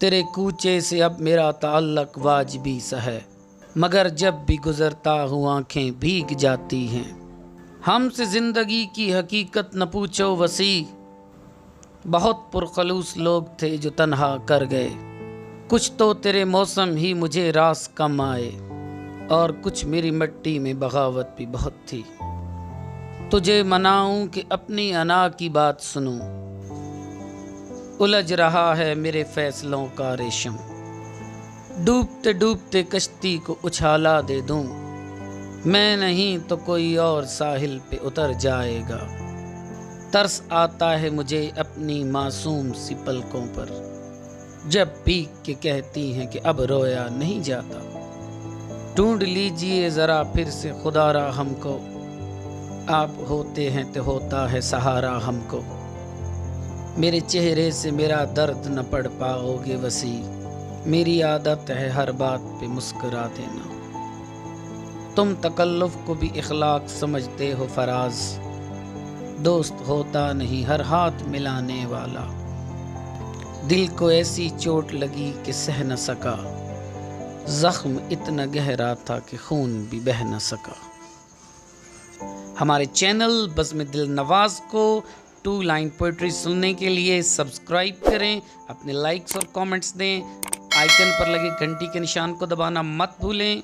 तेरे कूचे से अब मेरा ताल्लुक वाजिबी सा है, मगर जब भी गुजरता हूँ आंखें भीग जाती हैं। हमसे ज़िंदगी की हकीकत न पूछो वसी, बहुत पुरखलूस लोग थे जो तन्हा कर गए। कुछ तो तेरे मौसम ही मुझे रास कम आए, और कुछ मेरी मिट्टी में बगावत भी बहुत थी। तुझे मनाऊं कि अपनी अना की बात सुनूं, उलझ रहा है मेरे फैसलों का रेशम। डूबते डूबते कश्ती को उछाला दे दूं, मैं नहीं तो कोई और साहिल पे उतर जाएगा। तरस आता है मुझे अपनी मासूम सी पलकों पर, जब भीग के कहती हैं कि अब रोया नहीं जाता। ढूंढ लीजिए ज़रा फिर से खुदारा हमको, आप होते हैं तो होता है सहारा हमको। मेरे चेहरे से मेरा दर्द न पढ़ पाओगे वसी, मेरी आदत है हर बात पे मुस्कुरा देना। तुम तकल्लुफ़ को भी इखलाक समझते हो फराज, दोस्त होता नहीं हर हाथ मिलाने वाला। दिल को ऐसी चोट लगी कि सह न सका, जख्म इतना गहरा था कि खून भी बह न सका। हमारे चैनल बज़्म दिल नवाज को 2 लाइन पोइट्री सुनने के लिए सब्सक्राइब करें, अपने लाइक्स और कमेंट्स दें, आइकन पर लगे घंटी के निशान को दबाना मत भूलें।